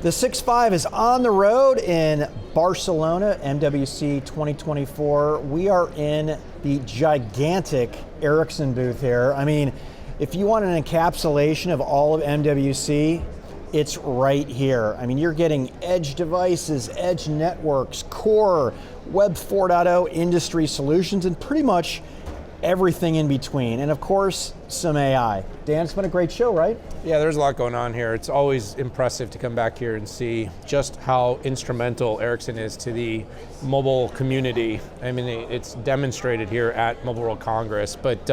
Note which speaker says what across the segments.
Speaker 1: The 6.5 is on the road in Barcelona, MWC 2024. We are in the gigantic Ericsson booth here. I mean, if you want an encapsulation of all of MWC, it's right here. I mean, you're getting edge devices, edge networks, core, Web 4.0 industry solutions, and pretty much everything in between. And of course, some AI. Dan, it's been a great show, right?
Speaker 2: Yeah, there's a lot going on here. It's always impressive to come back here and see just how instrumental Ericsson is to the mobile community. I mean, it's demonstrated here at Mobile World Congress, but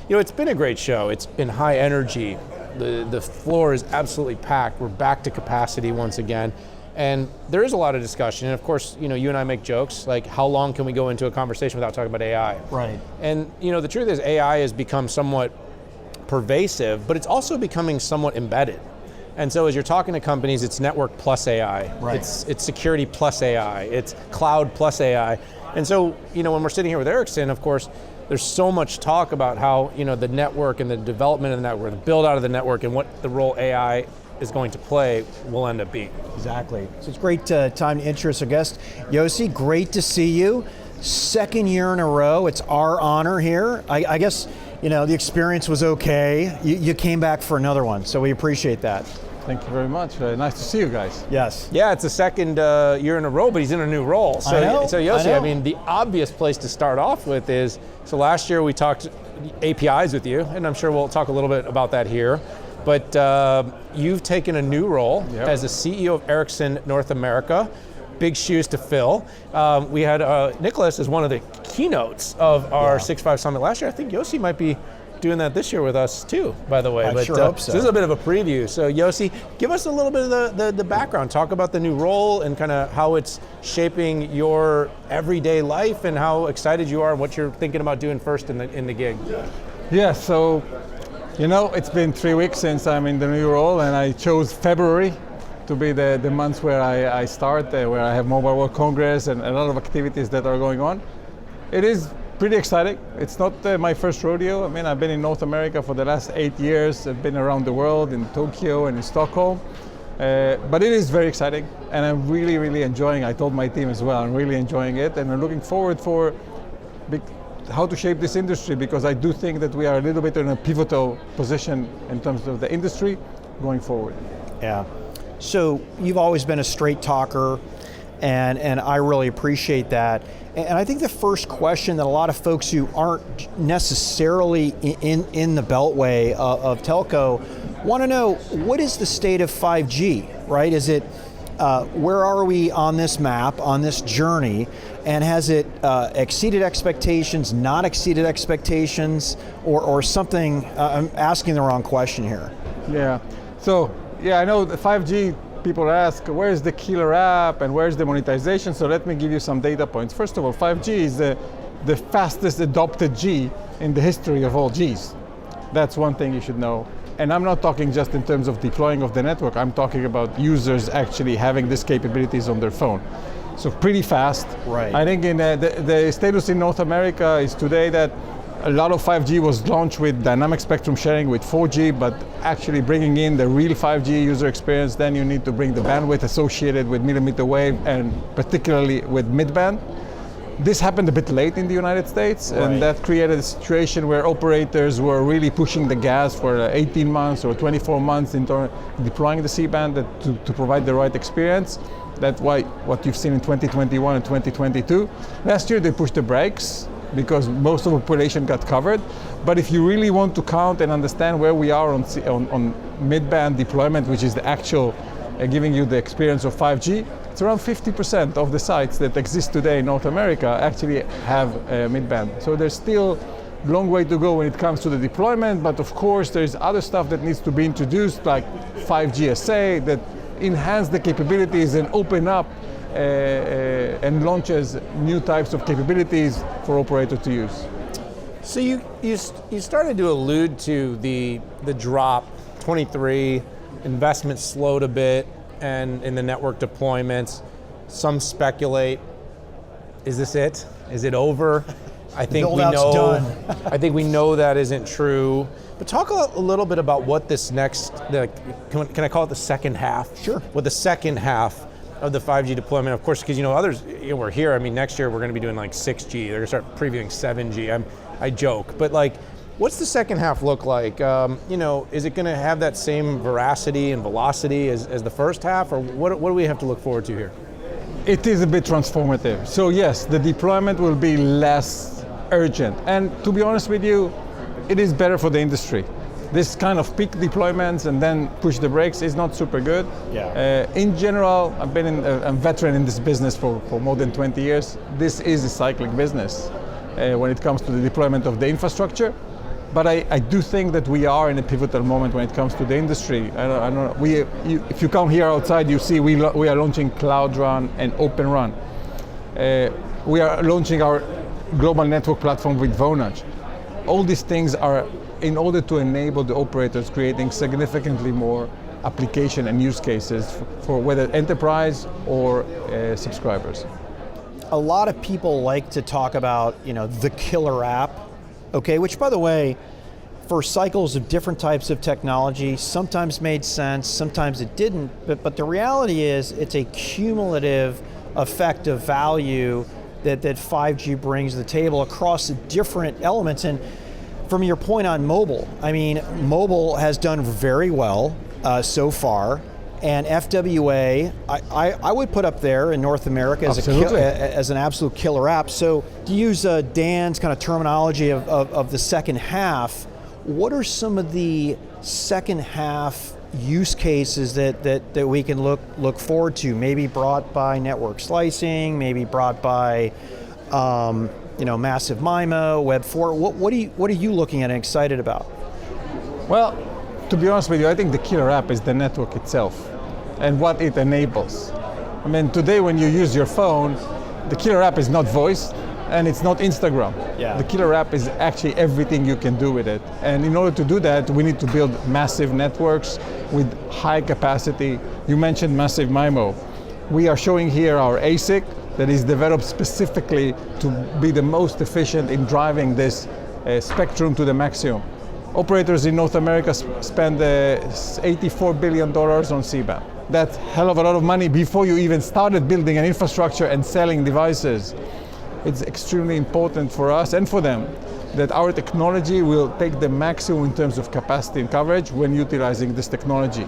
Speaker 2: it's been a great show. It's been high energy. The floor is absolutely packed. We're back to capacity once again. And there is a lot of discussion, and of course, you and I make jokes, like how long can we go into a conversation without talking about AI?
Speaker 1: Right.
Speaker 2: And the truth is AI has become somewhat pervasive, but it's also becoming somewhat embedded. And so as you're talking to companies, it's network plus AI,
Speaker 1: right.
Speaker 2: It's security plus AI, it's cloud plus AI. And so, when we're sitting here with Ericsson, of course, there's so much talk about how, the network and the development of the network, the build out of the network, and what the role AI is going to play will end up being.
Speaker 1: Exactly. So it's a great time to introduce our guest. Yosi, great to see you. Second year in a row, it's our honor here. I guess, the experience was okay. You came back for another one, so we appreciate that.
Speaker 3: Thank you very much. Nice to see you guys.
Speaker 1: Yes.
Speaker 2: Yeah, it's the second year in a row, but he's in a new role. So,
Speaker 1: I know.
Speaker 2: So Yosi, I mean, the obvious place to start off with is, so last year we talked APIs with you, and I'm sure we'll talk a little bit about that here. But you've taken a new role as the CEO of Ericsson North America. Big shoes to fill. We had Nicholas as one of the keynotes of our 6.5 Summit last year. I think Yosi might be doing that this year with us too, by the way.
Speaker 1: I sure hope so.
Speaker 2: This is a bit of a preview. So Yosi, give us a little bit of the background. Talk about the new role and kind of how it's shaping your everyday life and how excited you are and what you're thinking about doing first in the gig.
Speaker 3: Yeah, so it's been 3 weeks since I'm in the new role, and I chose February to be the month where I start, where I have Mobile World Congress and a lot of activities that are going on. It is pretty exciting. It's not my first rodeo. I mean, I've been in North America for the last 8 years. I've been around the world, in Tokyo and in Stockholm. But it is very exciting, and I'm really, really enjoying it. I told my team as well, I'm really enjoying it, and I'm looking forward for how to shape this industry, because I do think that we are a little bit in a pivotal position in terms of the industry going forward.
Speaker 1: Yeah. So you've always been a straight talker, and I really appreciate that. And I think the first question that a lot of folks who aren't necessarily in the beltway of telco want to know, what is the state of 5G, right? Is it, where are we on this map, on this journey? And has it exceeded expectations, not exceeded expectations, or something? I'm asking the wrong question here.
Speaker 3: Yeah, so I know the 5G, people ask, where's the killer app and where's the monetization? So let me give you some data points. First of all, 5G is the fastest adopted G in the history of all Gs. That's one thing you should know. And I'm not talking just in terms of deploying of the network, I'm talking about users actually having these capabilities on their phone. So pretty fast.
Speaker 1: Right.
Speaker 3: I think in the status in North America is today that a lot of 5G was launched with dynamic spectrum sharing with 4G, but actually bringing in the real 5G user experience, then you need to bring the bandwidth associated with millimeter wave and particularly with mid-band. This happened a bit late in the United States, right. And that created a situation where operators were really pushing the gas for 18 months or 24 months into deploying the C-band to provide the right experience. That's why what you've seen in 2021 and 2022. Last year they pushed the brakes because most of the population got covered. But if you really want to count and understand where we are on mid-band deployment, which is the actual giving you the experience of 5G, it's around 50% of the sites that exist today in North America actually have mid-band. So there's still a long way to go when it comes to the deployment, but of course there's other stuff that needs to be introduced, like 5G SA, that enhance the capabilities and open up and launches new types of capabilities for operators to use.
Speaker 2: So you started to allude to the drop, 23, investment slowed a bit, and in the network deployments, some speculate, is this it? Is it over? I think we
Speaker 1: build-out's
Speaker 2: know.
Speaker 1: done.
Speaker 2: I think we know that isn't true. But talk a little bit about what this next. Can I call it the second half?
Speaker 1: Sure.
Speaker 2: What the second half of the 5G deployment, of course, because others. We're here. I mean, next year we're going to be doing like 6G. They're going to start previewing 7G. I joke, but like, what's the second half look like? Is it going to have that same veracity and velocity as the first half, or what do we have to look forward to here?
Speaker 3: It is a bit transformative. So yes, the deployment will be less urgent. And to be honest with you, it is better for the industry. This kind of peak deployments and then push the brakes is not super good.
Speaker 1: Yeah.
Speaker 3: In general, I've been a veteran in this business for more than 20 years. This is a cyclic business when it comes to the deployment of the infrastructure. But I do think that we are in a pivotal moment when it comes to the industry. I don't know. If you come here outside, you see we are launching Cloud Run and Open Run. We are launching our global network platform with Vonage. All these things are in order to enable the operators creating significantly more application and use cases for whether enterprise or subscribers.
Speaker 1: A lot of people like to talk about, the killer app. Okay, which by the way, for cycles of different types of technology, sometimes made sense, sometimes it didn't, but the reality is it's a cumulative effect of value that 5G brings to the table across the different elements. And from your point on mobile, I mean, mobile has done very well so far. And FWA, I would put up there in North America as an absolute killer app. So to use Dan's kind of terminology of the second half, what are some of the second half use cases that we can look forward to? Maybe brought by network slicing, maybe brought by massive MIMO, Web 4. What are you looking at and excited about?
Speaker 3: Well, to be honest with you, I think the killer app is the network itself and what it enables. I mean, today when you use your phone, the killer app is not voice and it's not Instagram.
Speaker 1: Yeah.
Speaker 3: The killer app is actually everything you can do with it. And in order to do that, we need to build massive networks with high capacity. You mentioned massive MIMO. We are showing here our ASIC that is developed specifically to be the most efficient in driving this spectrum to the maximum. Operators in North America spend $84 billion on C-band. That's a hell of a lot of money before you even started building an infrastructure and selling devices. It's extremely important for us and for them that our technology will take the maximum in terms of capacity and coverage when utilizing this technology.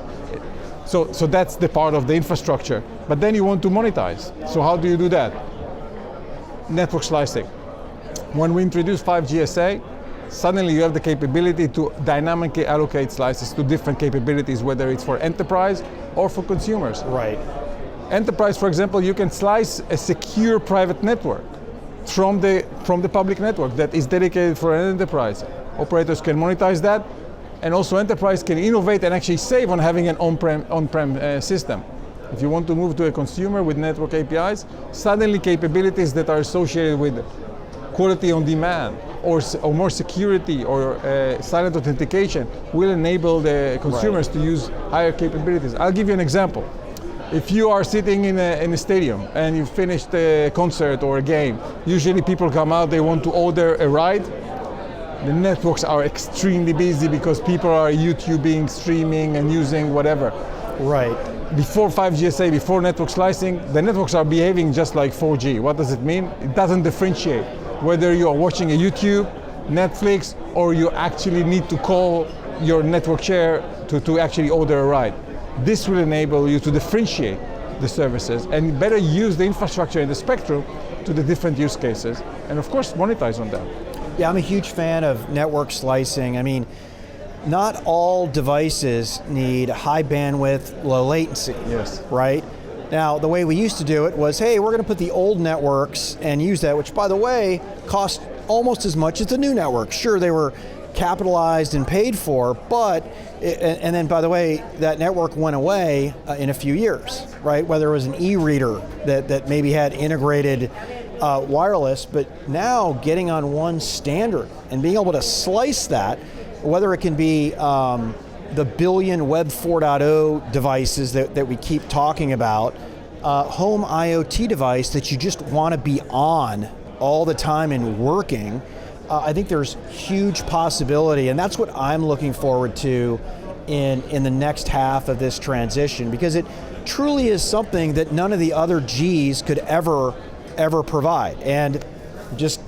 Speaker 3: So that's the part of the infrastructure. But then you want to monetize. So how do you do that? Network slicing. When we introduce 5G SA, suddenly you have the capability to dynamically allocate slices to different capabilities, whether it's for enterprise or for consumers.
Speaker 1: Right.
Speaker 3: Enterprise, for example, you can slice a secure private network from the public network that is dedicated for an enterprise. Operators can monetize that, and also enterprise can innovate and actually save on having an on-prem system. If you want to move to a consumer with network APIs, suddenly capabilities that are associated with quality on demand or more security or silent authentication will enable the consumers to use higher capabilities. I'll give you an example. If you are sitting in a stadium and you've finished a concert or a game, usually people come out, they want to order a ride. The networks are extremely busy because people are YouTubing, streaming, and using whatever.
Speaker 1: Right.
Speaker 3: Before 5G SA, before network slicing, the networks are behaving just like 4G. What does it mean? It doesn't differentiate whether you are watching a YouTube, Netflix, or you actually need to call your network share to actually order a ride. This will enable you to differentiate the services and better use the infrastructure and the spectrum to the different use cases, and of course monetize on them.
Speaker 1: Yeah, I'm a huge fan of network slicing. I mean, not all devices need high bandwidth, low latency.
Speaker 3: Yes.
Speaker 1: Right? Now, the way we used to do it was, hey, we're going to put the old networks and use that, which by the way, cost almost as much as the new networks. Sure, they were capitalized and paid for, but, and then by the way, that network went away in a few years, right? Whether it was an e-reader that maybe had integrated wireless, but now getting on one standard and being able to slice that, whether it can be the billion Web 4.0 devices that we keep talking about, home IoT device that you just want to be on all the time and working, I think there's huge possibility, and that's what I'm looking forward to in the next half of this transition, because it truly is something that none of the other Gs could ever provide. And just,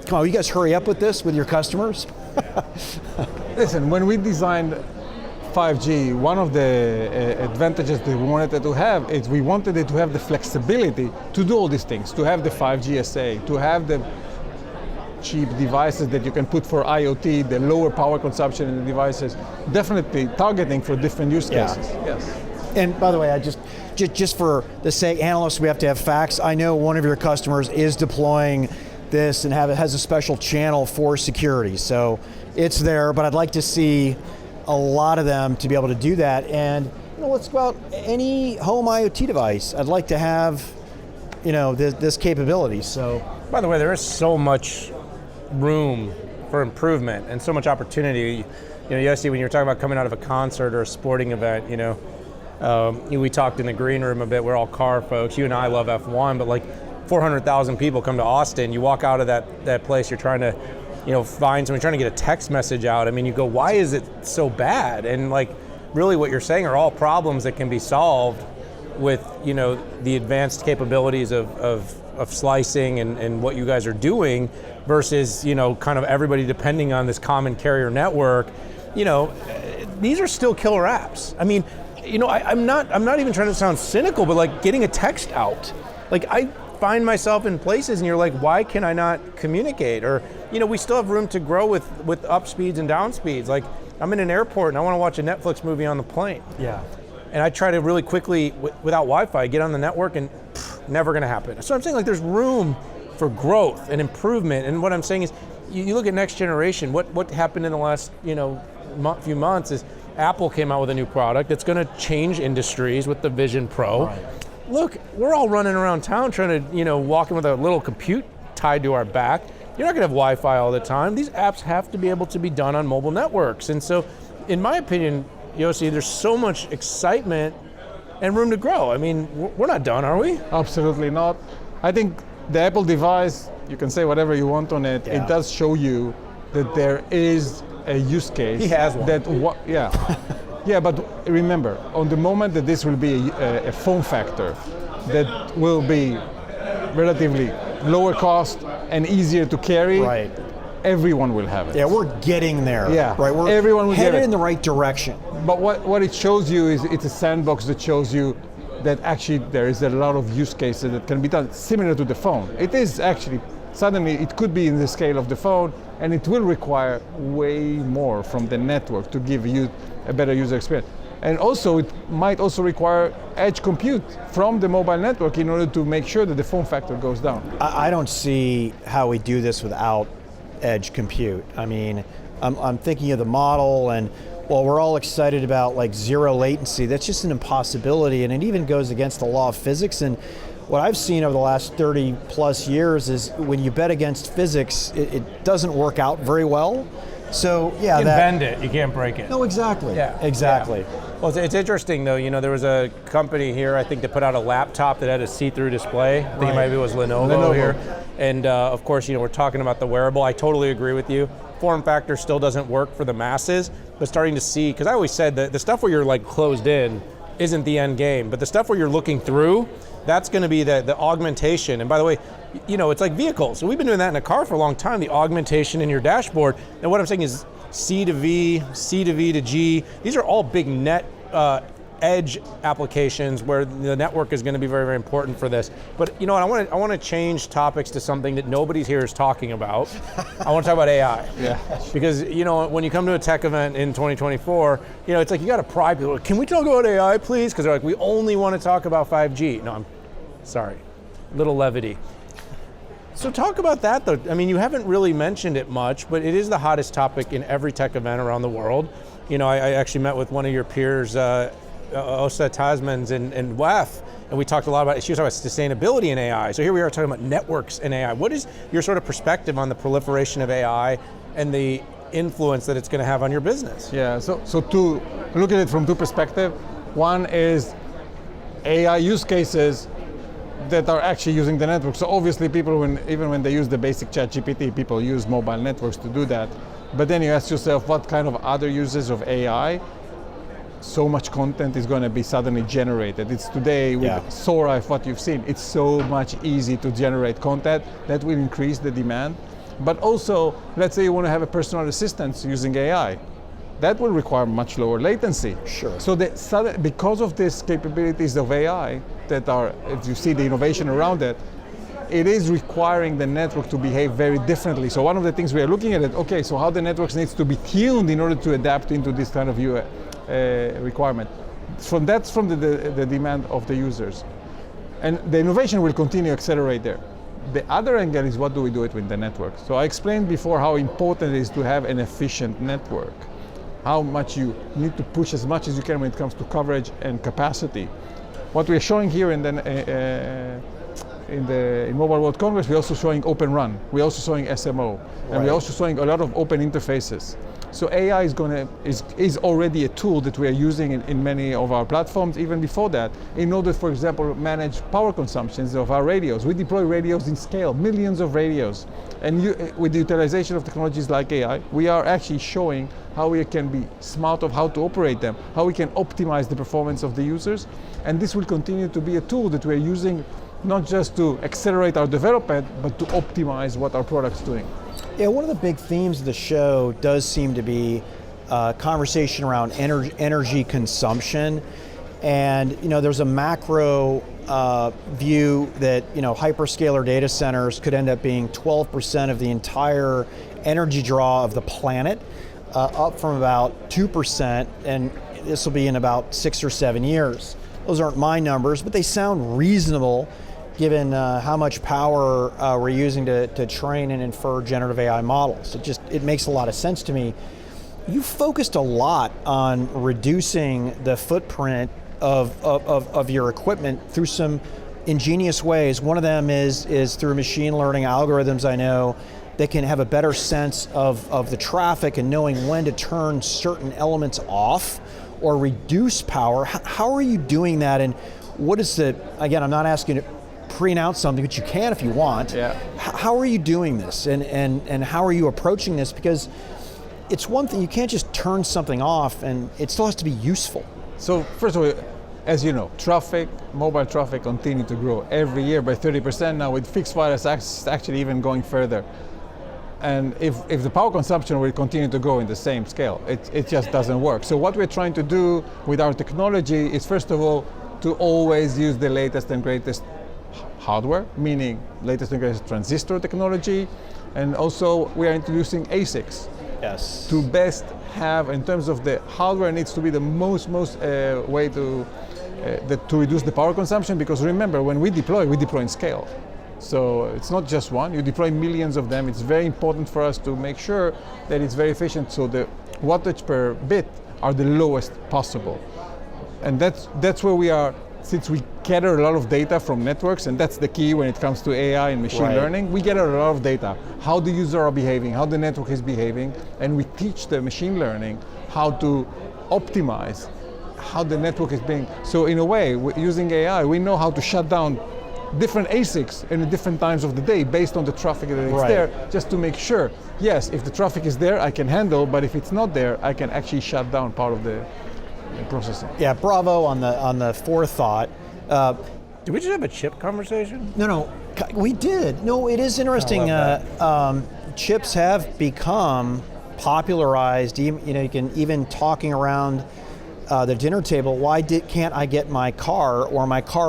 Speaker 1: come on, you guys hurry up with this with your customers.
Speaker 3: Listen, when we designed 5G, one of the advantages that we wanted it to have is we wanted it to have the flexibility to do all these things, to have the 5G SA, to have the cheap devices that you can put for IoT, the lower power consumption in the devices, definitely targeting for different use cases. Yes.
Speaker 1: And by the way, I just for the sake, analysts, we have to have facts. I know one of your customers is deploying this and has a special channel for security, so it's there, but I'd like to see a lot of them to be able to do that. And let's go out, any home IoT device, I'd like to have this capability. So,
Speaker 2: by the way, there is so much room for improvement and so much opportunity. Yossi, when you're talking about coming out of a concert or a sporting event, we talked in the green room a bit. We're all car folks. You and I love F1, but like 400,000 people come to Austin. You walk out of that place, you're trying to find someone, trying to get a text message out. I mean, you go, why is it so bad? And like, really what you're saying are all problems that can be solved with, the advanced capabilities of slicing and what you guys are doing versus, kind of everybody depending on this common carrier network. These are still killer apps. I mean, I'm not even trying to sound cynical, but like getting a text out. Like, I find myself in places and you're like, why can I not communicate? Or, we still have room to grow with up speeds and down speeds. Like, I'm in an airport and I want to watch a Netflix movie on the plane.
Speaker 1: Yeah.
Speaker 2: And I try to really quickly, without Wi-Fi, get on the network and never going to happen. So I'm saying, like, there's room for growth and improvement. And what I'm saying is, you look at next generation, what happened in the last, few months is Apple came out with a new product that's going to change industries with the Vision Pro.
Speaker 1: Right.
Speaker 2: Look, we're all running around town trying to, walk in with a little compute tied to our back. You're not going to have Wi-Fi all the time. These apps have to be able to be done on mobile networks. And so, in my opinion, Yossi, there's so much excitement and room to grow. I mean, we're not done, are we?
Speaker 3: Absolutely not. I think the Apple device, you can say whatever you want on it,
Speaker 1: Yeah.
Speaker 3: It does show you that there is a use case.
Speaker 2: He has one.
Speaker 3: Yeah, but remember, on the moment that this will be a form factor that will be relatively lower cost and easier to carry,
Speaker 1: Right.
Speaker 3: everyone will have it.
Speaker 1: Yeah, we're getting there.
Speaker 3: Yeah,
Speaker 1: Right. We're
Speaker 3: everyone will
Speaker 1: headed
Speaker 3: get it.
Speaker 1: in the right direction.
Speaker 3: But what it shows you is it's a sandbox that shows you that actually there is a lot of use cases that can be done similar to the phone. It is actually, suddenly it could be in the scale of the phone, and it will require way more from the network to give you a better user experience. And also it might also require edge compute from the mobile network in order to make sure that the form factor goes down.
Speaker 1: I don't see how we do this without edge compute. I mean, I'm thinking of the model, and while we're all excited about like zero latency, that's just an impossibility, and it even goes against the law of physics. And what I've seen over the last 30 plus years is when you bet against physics, it doesn't work out very well. So yeah,
Speaker 2: You can bend it, you can't break it.
Speaker 1: No, exactly.
Speaker 2: Yeah,
Speaker 1: exactly.
Speaker 2: yeah. Well, it's interesting though. There was a company here, I think, that put out a laptop that had a see-through display. I think maybe it was Lenovo here. And of course, we're talking about the wearable. I totally agree with you. Form factor still doesn't work for the masses, but starting to see, because I always said that the stuff where you're like closed in isn't the end game, but the stuff where you're looking through, that's going to be the augmentation. And by the way, it's like vehicles. So we've been doing that in a car for a long time, the augmentation in your dashboard. And what I'm saying is C to V, C to V to G, these are all big net edge applications where the network is going to be very, very important for this. But I want to change topics to something that nobody here is talking about. I want to talk about AI.
Speaker 3: Yeah.
Speaker 2: Because when you come to a tech event in 2024, it's like you got to pry people. Can we talk about AI, please? Because they're like, we only want to talk about 5G. No, I'm sorry, little levity. So talk about that though. I mean, you haven't really mentioned it much, but it is the hottest topic in every tech event around the world. I actually met with one of your peers, Osa Tasmans in WEF, and we talked a lot about it. She was talking about sustainability in AI. So here we are talking about networks in AI. What is your sort of perspective on the proliferation of AI and the influence that it's going to have on your business?
Speaker 3: Yeah, so to look at it from two perspectives. One is AI use cases that are actually using the network. So obviously people, even when they use the basic ChatGPT, people use mobile networks to do that. But then you ask yourself, what kind of other uses of AI? So much content is going to be suddenly generated. It's today with Sora, if what you've seen, it's so much easy to generate content that will increase the demand. But also, let's say you want to have a personal assistant using AI. That will require much lower latency.
Speaker 1: Sure.
Speaker 3: So because of these capabilities of AI that are, if you see the innovation around it, it is requiring the network to behave very differently. So one of the things we are looking at it, okay, so how the networks needs to be tuned in order to adapt into this kind of requirement. That's from the demand of the users. And the innovation will continue to accelerate there. The other angle is what do we do it with the network? So I explained before how important it is to have an efficient network. How much you need to push as much as you can when it comes to coverage and capacity. What we're showing here in Mobile World Congress, we're also showing Open Run. We're also showing SMO, and we're also showing a lot of open interfaces. So AI is already a tool that we are using in many of our platforms, even before that, in order, for example, manage power consumptions of our radios. We deploy radios in scale, millions of radios. And with the utilization of technologies like AI, we are actually showing how we can be smart of how to operate them, how we can optimize the performance of the users. And this will continue to be a tool that we're using not just to accelerate our development, but to optimize what our product's doing.
Speaker 1: Yeah, one of the big themes of the show does seem to be conversation around energy consumption. And there's a macro view that hyperscaler data centers could end up being 12% of the entire energy draw of the planet, up from about 2%, and this will be in about 6 or 7 years. Those aren't my numbers, but they sound reasonable given how much power we're using to train and infer generative AI models. It makes a lot of sense to me. You focused a lot on reducing the footprint of your equipment through some ingenious ways. One of them is through machine learning algorithms, I know, that can have a better sense of the traffic and knowing when to turn certain elements off or reduce power. How are you doing that, and what is again, I'm not asking you to pre-announce something, but you can if you want.
Speaker 3: Yeah.
Speaker 1: How are you doing this, and how are you approaching this? Because it's one thing, you can't just turn something off, and it still has to be useful.
Speaker 3: So first of all, as you know, mobile traffic continue to grow every year by 30% now, with fixed wireless access actually even going further. And if the power consumption will continue to grow in the same scale, it just doesn't work. So what we're trying to do with our technology is, first of all, to always use the latest and greatest hardware, meaning latest and greatest transistor technology, and also we are introducing ASICs.
Speaker 1: Yes.
Speaker 3: To best have, in terms of the hardware, needs to be the most way to reduce the power consumption, because remember, when we deploy in scale. So it's not just one, you deploy millions of them. It's very important for us to make sure that it's very efficient, so the wattage per bit are the lowest possible. And that's where we are, since we gather a lot of data from networks, and that's the key when it comes to AI and machine learning. We gather a lot of data, how the users are behaving, how the network is behaving, and we teach the machine learning how to optimize how the network is being. So in a way, using AI, we know how to shut down different ASICs in different times of the day based on the traffic that is there, just to make sure, yes, if the traffic is there, I can handle, but if it's not there, I can actually shut down part of the processing.
Speaker 1: Yeah, bravo on the forethought.
Speaker 2: Did we just have a chip conversation?
Speaker 1: No, we did. No, it is interesting. Chips have become popularized. You can even talking around the dinner table. Why can't I get my car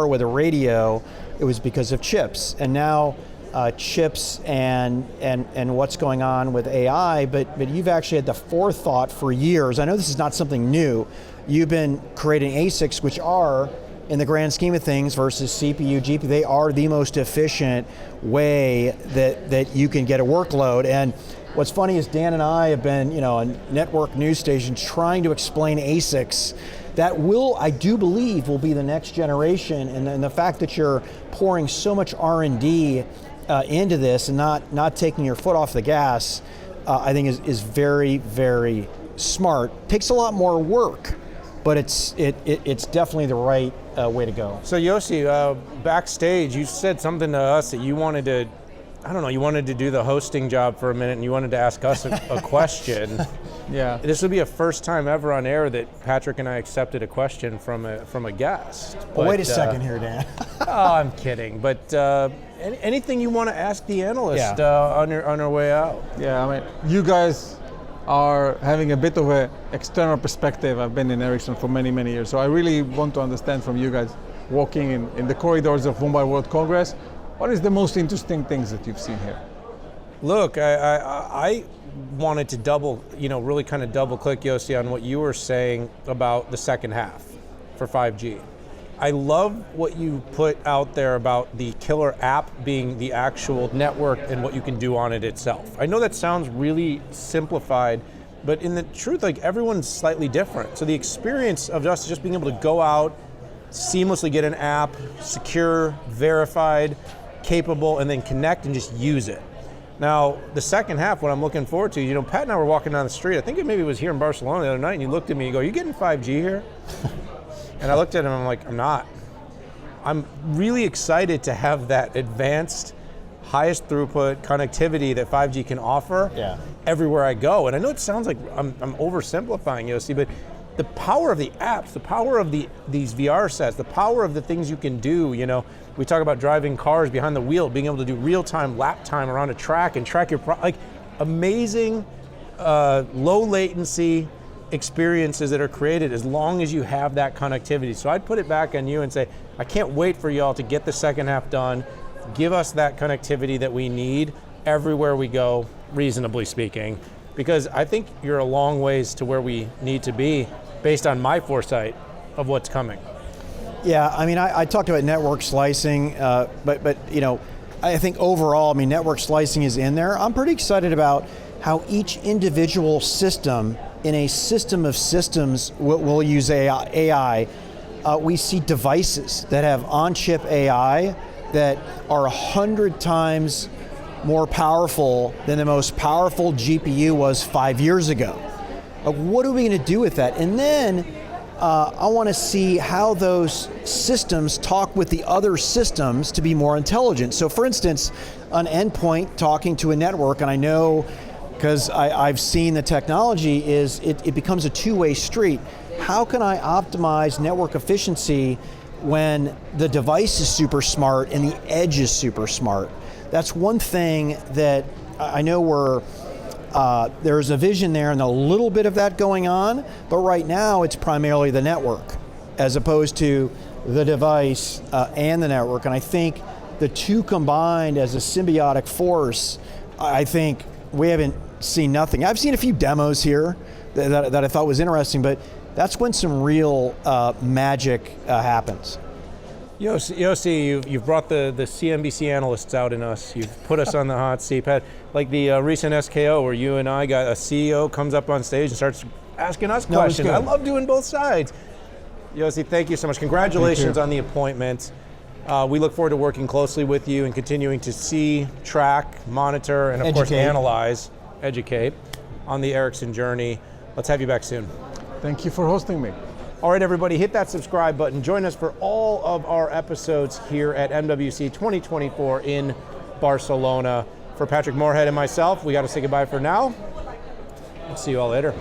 Speaker 1: with a radio? It was because of chips, and now chips and what's going on with AI. But you've actually had the forethought for years. I know this is not something new. You've been creating ASICs, which are, in the grand scheme of things, versus CPU, GPU, they are the most efficient way that you can get a workload. And what's funny is Dan and I have been, on network news stations trying to explain ASICs. That I do believe, will be the next generation. And the fact that you're pouring so much R&D into this and not taking your foot off the gas, I think is very, very smart. Takes a lot more work, but it's definitely the right way to go.
Speaker 2: So Yosi, backstage, you said something to us that you wanted to, I don't know, you wanted to do the hosting job for a minute and you wanted to ask us a question.
Speaker 3: Yeah.
Speaker 2: This would be a first time ever on air that Patrick and I accepted a question from a guest.
Speaker 1: Well, wait a second here, Dan.
Speaker 2: Oh, I'm kidding. But anything you want to ask the analyst on our way out?
Speaker 3: Yeah, I mean, you guys are having a bit of an external perspective. I've been in Ericsson for many, many years, so I really want to understand from you guys, walking in the corridors of Mobile World Congress, what is the most interesting things that you've seen here?
Speaker 2: Look, I wanted to really kind of double click, Yosi, on what you were saying about the second half for 5G. I love what you put out there about the killer app being the actual network and what you can do on it itself. I know that sounds really simplified, but in the truth, like, everyone's slightly different. So the experience of just being able to go out, seamlessly get an app, secure, verified, capable, and then connect and just use it. Now, the second half, what I'm looking forward to, Pat and I were walking down the street, I think it maybe was here in Barcelona the other night, and you looked at me and you go, "You getting 5G here?" And I looked at him, I'm like, "I'm not." I'm really excited to have that advanced, highest throughput connectivity that 5G can offer everywhere I go. And I know it sounds like I'm oversimplifying, Yosi, but the power of the apps, the power of these VR sets, the power of the things you can do, we talk about driving cars behind the wheel, being able to do real-time lap time around a track and track your, amazing, low latency experiences that are created as long as you have that connectivity. So I'd put it back on you and say, I can't wait for y'all to get the second half done, give us that connectivity that we need everywhere we go, reasonably speaking, because I think you're a long ways to where we need to be based on my foresight of what's coming.
Speaker 1: Yeah, I mean, I talked about network slicing, but I think overall, network slicing is in there. I'm pretty excited about how each individual system in a system of systems will use AI. We see devices that have on-chip AI that are 100 times more powerful than the most powerful GPU was 5 years ago. What are we going to do with that? And then I want to see how those systems talk with the other systems to be more intelligent. So for instance, an endpoint talking to a network, and I know because I've seen the technology, is it becomes a two-way street. How can I optimize network efficiency when the device is super smart and the edge is super smart? That's one thing that I know there's a vision there and a little bit of that going on, but right now it's primarily the network as opposed to the device and the network. And I think the two combined as a symbiotic force, I think we haven't seen nothing. I've seen a few demos here that I thought was interesting, but that's when some real magic happens.
Speaker 2: Yosi, you've brought the CNBC analysts out in us. You've put us on the hot seat. Pat, like the recent SKO where you and I got a CEO comes up on stage and starts asking us questions. I love doing both sides. Yosi, thank you so much. Congratulations on the appointment. We look forward to working closely with you and continuing to see, track, monitor, and of course educate on the Ericsson journey. Let's have you back soon.
Speaker 3: Thank you for hosting me.
Speaker 2: All right, everybody, hit that subscribe button. Join us for all of our episodes here at MWC 2024 in Barcelona. For Patrick Moorhead and myself, we got to say goodbye for now. We'll see you all later.